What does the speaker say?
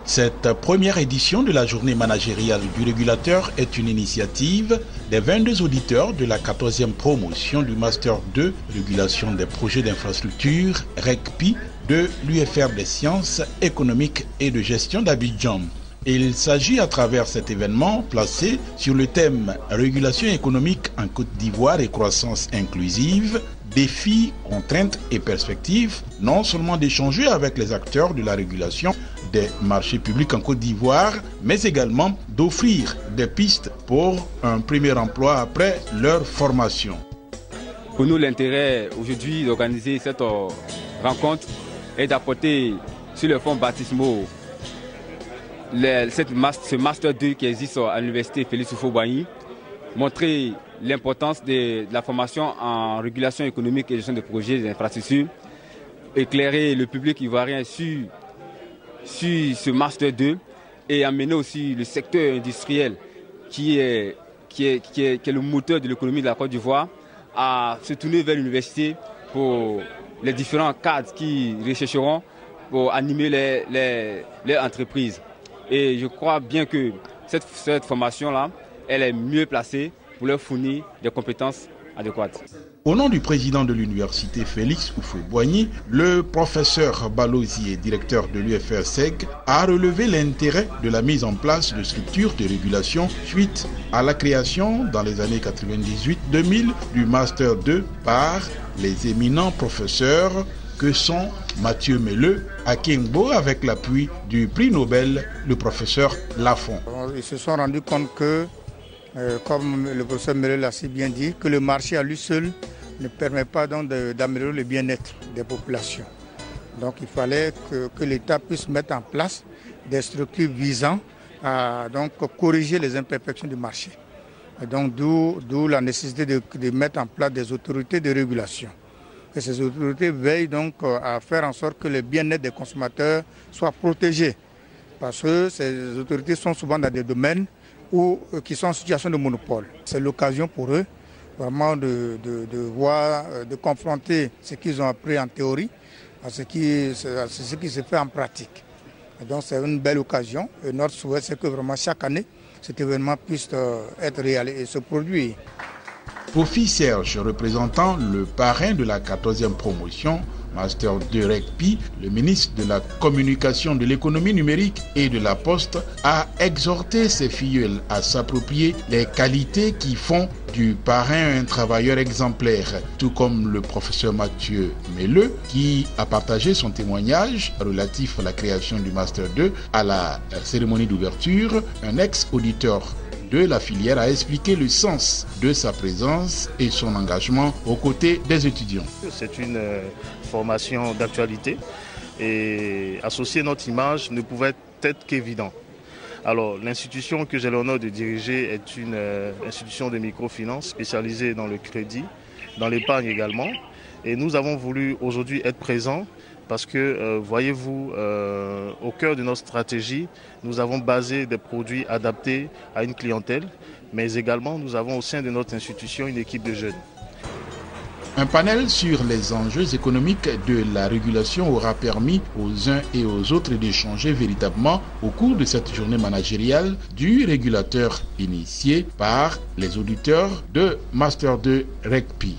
Cette première édition de la journée managériale du régulateur est une initiative des 22 auditeurs de la 14e promotion du Master 2 Régulation des projets d'infrastructure RECPI de l'UFR des sciences économiques et de gestion d'Abidjan. Il s'agit à travers cet événement placé sur le thème Régulation économique en Côte d'Ivoire et croissance inclusive, défis, contraintes et perspectives, non seulement d'échanger avec les acteurs de la régulation des marchés publics en Côte d'Ivoire, mais également d'offrir des pistes pour un premier emploi après leur formation. Pour nous, l'intérêt aujourd'hui d'organiser cette rencontre est d'apporter sur le fonds baptismaux ce Master 2 qui existe à l'université Félix Houphouët-Boigny, montrer l'importance de la formation en régulation économique et gestion de projets et d'infrastructures, éclairer le public ivoirien sur ce Master 2 et amener aussi le secteur industriel qui est le moteur de l'économie de la Côte d'Ivoire à se tourner vers l'université pour les différents cadres qui rechercheront pour animer les entreprises. Et je crois bien que cette formation-là, elle est mieux placée pour leur fournir des compétences adéquates. Au nom du président de l'université Félix Houphouët-Boigny, le professeur Balozier, directeur de l'UFR-SEG, a relevé l'intérêt de la mise en place de structures de régulation suite à la création dans les années 98-2000 du Master 2 par les éminents professeurs que sont Mathieu Melleux à Kingbo avec l'appui du prix Nobel, le professeur Lafont. Ils se sont rendus compte que, comme le professeur Melleux l'a si bien dit, que le marché à lui seul ne permet pas d'améliorer le bien-être des populations. Donc il fallait que l'État puisse mettre en place des structures visant à corriger les imperfections du marché. Et donc d'où la nécessité de mettre en place des autorités de régulation. Et ces autorités veillent donc à faire en sorte que le bien-être des consommateurs soit protégé. Parce que ces autorités sont souvent dans des domaines qui sont en situation de monopole. C'est l'occasion pour eux vraiment de confronter ce qu'ils ont appris en théorie à ce qui se fait en pratique. Et donc c'est une belle occasion. Et notre souhait, c'est que vraiment chaque année, cet événement puisse être réalisé et se produire. Kofi Serge, représentant le parrain de la 14e promotion, Master 2 RECPI, le ministre de la Communication, de l'économie numérique et de la Poste, a exhorté ses filleuls à s'approprier les qualités qui font du parrain un travailleur exemplaire, tout comme le professeur Mathieu Melleux, qui a partagé son témoignage relatif à la création du Master 2 à la cérémonie d'ouverture. Un ex-auditeur de la filière a expliqué le sens de sa présence et son engagement aux côtés des étudiants. C'est une formation d'actualité et associer notre image ne pouvait être qu'évident. Alors l'institution que j'ai l'honneur de diriger est une institution de microfinance spécialisée dans le crédit, dans l'épargne également. Et nous avons voulu aujourd'hui être présents parce que, voyez-vous, au cœur de notre stratégie, nous avons basé des produits adaptés à une clientèle, mais également nous avons au sein de notre institution une équipe de jeunes. Un panel sur les enjeux économiques de la régulation aura permis aux uns et aux autres d'échanger véritablement au cours de cette journée managériale du régulateur initié par les auditeurs de Master 2 RECPI.